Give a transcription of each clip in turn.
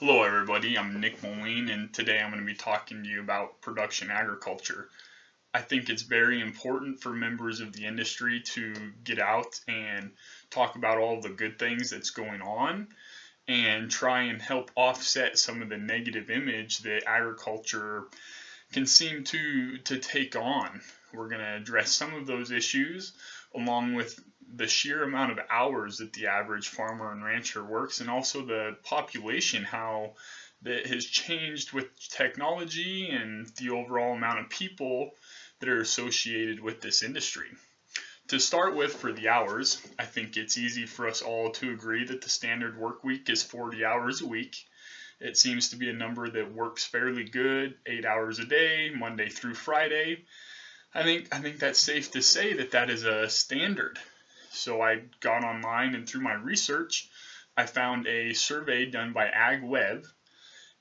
Hello everybody, I'm Nick Moline and today I'm going to be talking to you about production agriculture. I think it's very important for members of the industry to get out and talk about all the good things that's going on and try and help offset some of the negative image that agriculture can seem to take on. We're going to address some of those issues along with the sheer amount of hours that the average farmer and rancher works, and also the population, how that has changed with technology and the overall amount of people that are associated with this industry. To start with, for the hours, I think it's easy for us all to agree that the standard work week is 40 hours a week. It seems to be a number that works fairly good, 8 hours a day, Monday through Friday. I think that's safe to say that that is a standard. So I got online and through my research, I found a survey done by AgWeb,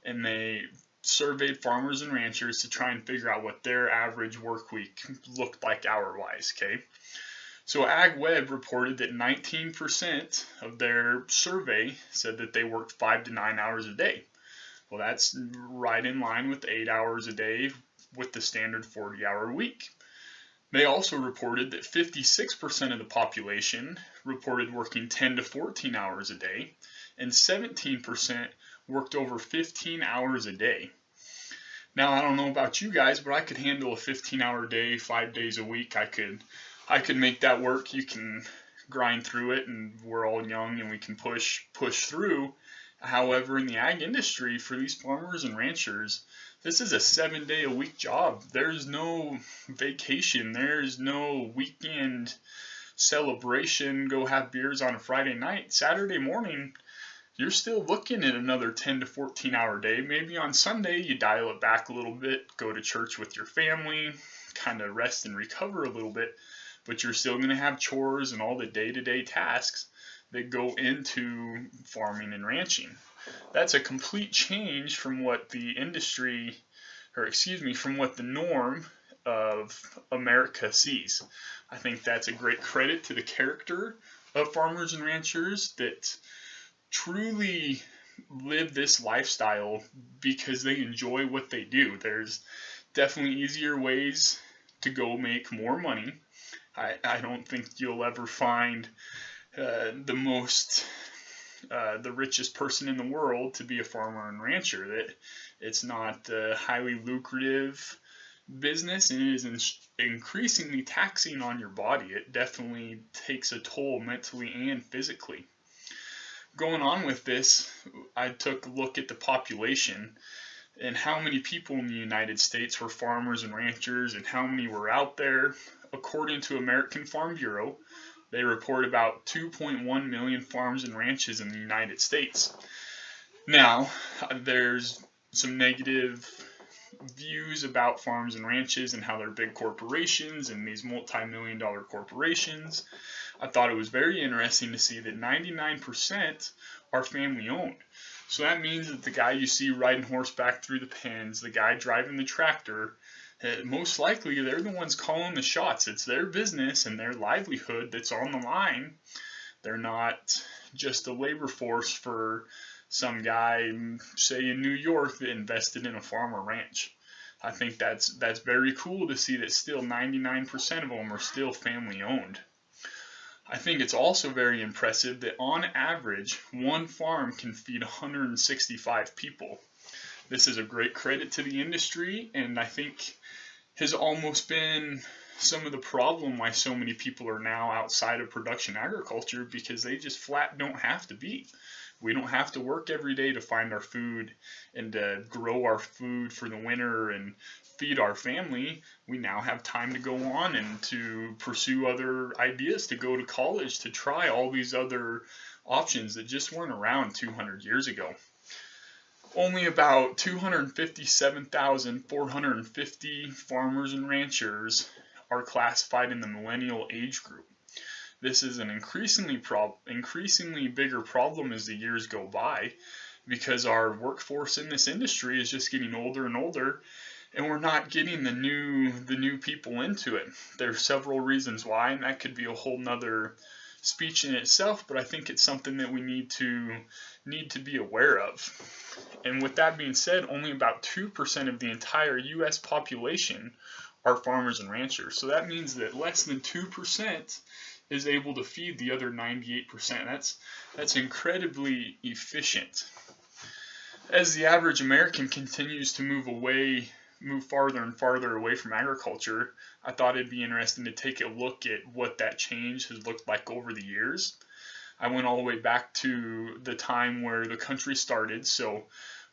and they surveyed farmers and ranchers to try and figure out what their average work week looked like hour-wise, okay? So AgWeb reported that 19% of their survey said that they worked 5 to 9 hours a day. Well, that's right in line with 8 hours a day with the standard 40-hour week. They also reported that 56% of the population reported working 10 to 14 hours a day, and 17% worked over 15 hours a day. Now, I don't know about you guys, but I could handle a 15-hour day, 5 days a week. I could make that work. You can grind through it, and we're all young and we can push through. However, in the ag industry, for these farmers and ranchers, this is a 7-day-a-week job. There's no vacation. There's no weekend celebration, go have beers on a Friday night. Saturday morning, you're still looking at another 10 to 14-hour day. Maybe on Sunday, you dial it back a little bit, go to church with your family, kind of rest and recover a little bit, but you're still going to have chores and all the day-to-day tasks that go into farming and ranching. That's a complete change from what the industry, from what the norm of America sees. I think that's a great credit to the character of farmers and ranchers that truly live this lifestyle because they enjoy what they do. There's definitely easier ways to go make more money. I don't think you'll ever find the richest person in the world to be a farmer and rancher. That it's not a highly lucrative business, and it is increasingly taxing on your body. It definitely takes a toll mentally and physically. Going on with this, I took a look at the population and how many people in the United States were farmers and ranchers and how many were out there. According to American Farm Bureau, they report about 2.1 million farms and ranches in the United States. Now, there's some negative views about farms and ranches and how they're big corporations and these multi-million-dollar corporations. I thought it was very interesting to see that 99% are family-owned. So that means that the guy you see riding horseback through the pens, the guy driving the tractor, most likely they're the ones calling the shots. It's their business and their livelihood that's on the line. They're not just a labor force for some guy, say in New York, that invested in a farm or ranch. I think that's very cool to see that still 99% of them are still family owned. I think it's also very impressive that on average, one farm can feed 165 people. This is a great credit to the industry, and I think has almost been some of the problem why so many people are now outside of production agriculture, because they just flat don't have to be. We don't have to work every day to find our food and to grow our food for the winter and feed our family. We now have time to go on and to pursue other ideas, to go to college, to try all these other options that just weren't around 200 years ago. Only about 257,450 farmers and ranchers are classified in the millennial age group. This is an increasingly bigger problem as the years go by, because our workforce in this industry is just getting older and older, and we're not getting the new people into it. There's several reasons why, and that could be a whole nother speech in itself, but I think it's something that we need to be aware of. And with that being said, only about 2% of the entire U.S. population are farmers and ranchers. So that means that less than 2% is able to feed the other 98%. That's incredibly efficient. As the average American continues to move farther and farther away from agriculture, I thought it'd be interesting to take a look at what that change has looked like over the years. I went all the way back to the time where the country started, so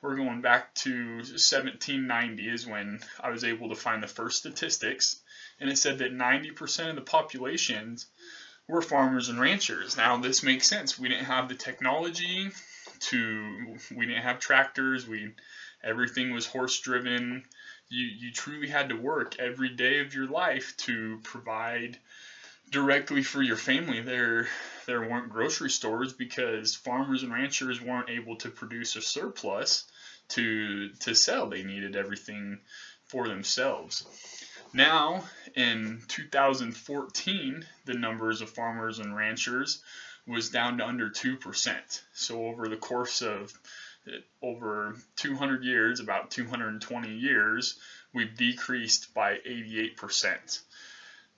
we're going back to 1790 is when I was able to find the first statistics, and it said that 90% of the population were farmers and ranchers. Now this makes sense. We didn't have the technology we didn't have tractors, everything was horse driven. You truly had to work every day of your life to provide directly for your family. There weren't grocery stores because farmers and ranchers weren't able to produce a surplus to sell. They needed everything for themselves. Now, in 2014, the numbers of farmers and ranchers was down to under 2%. So over the course of over 200 years, about 220 years, we've decreased by 88%.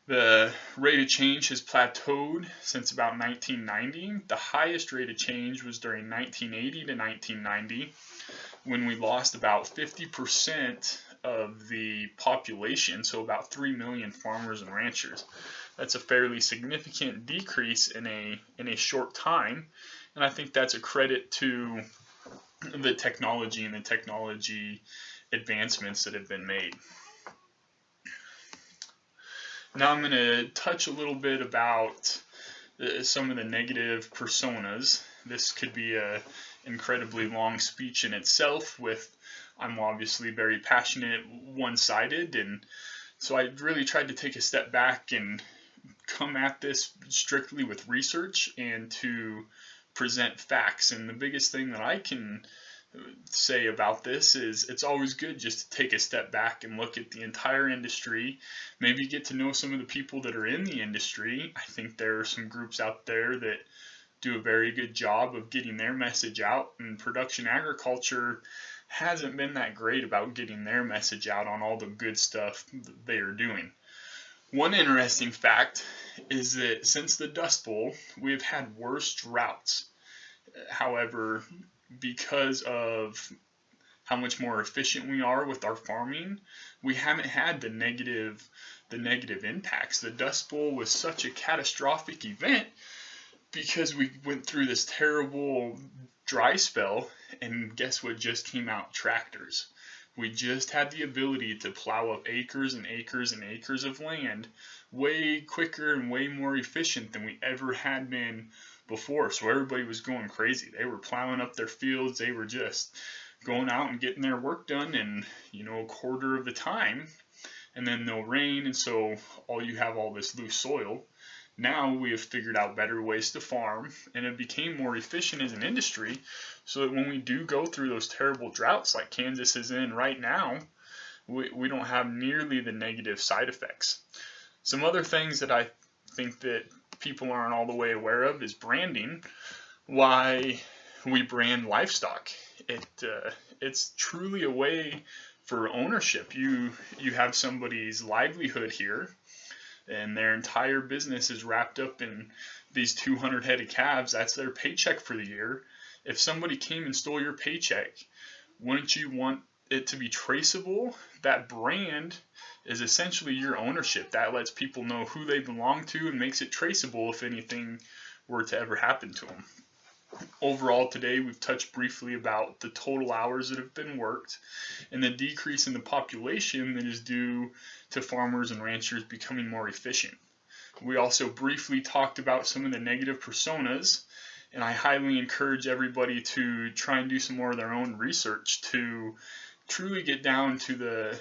The rate of change has plateaued since about 1990. The highest rate of change was during 1980 to 1990, when we lost about 50% of the population, so about 3 million farmers and ranchers. That's a fairly significant decrease in a short time, and I think that's a credit to the technology and the technology advancements that have been made. Now I'm going to touch a little bit about some of the negative personas. This could be an incredibly long speech in itself. I'm obviously very passionate, one-sided, and so I really tried to take a step back and come at this strictly with research and to present facts. And the biggest thing that I can say about this is it's always good just to take a step back and look at the entire industry, maybe get to know some of the people that are in the industry. I think there are some groups out there that do a very good job of getting their message out, and production agriculture hasn't been that great about getting their message out on all the good stuff that they are doing. One interesting fact is that since the Dust Bowl, we've had worse droughts. However, because of how much more efficient we are with our farming, we haven't had the negative impacts. The Dust Bowl was such a catastrophic event because we went through this terrible dry spell, and guess what just came out? Tractors. We just had the ability to plow up acres and acres and acres of land way quicker and way more efficient than we ever had been before. So everybody was going crazy. They were plowing up their fields. They were just going out and getting their work done in, a quarter of the time. And then no rain, and so you have all this loose soil. Now we have figured out better ways to farm, and it became more efficient as an industry, so that when we do go through those terrible droughts like Kansas is in right now, we don't have nearly the negative side effects. Some other things that I think that people aren't all the way aware of is branding. Why we brand livestock. It's truly a way for ownership. You have somebody's livelihood here, and their entire business is wrapped up in these 200 head of calves. That's their paycheck for the year. If somebody came and stole your paycheck, wouldn't you want it to be traceable? That brand is essentially your ownership. That lets people know who they belong to and makes it traceable if anything were to ever happen to them. Overall, today we've touched briefly about the total hours that have been worked and the decrease in the population that is due to farmers and ranchers becoming more efficient. We also briefly talked about some of the negative personas, and I highly encourage everybody to try and do some more of their own research to truly get down to the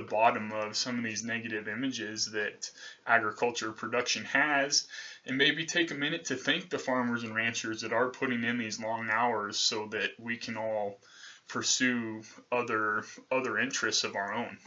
bottom of some of these negative images that agriculture production has, and maybe take a minute to thank the farmers and ranchers that are putting in these long hours so that we can all pursue other interests of our own.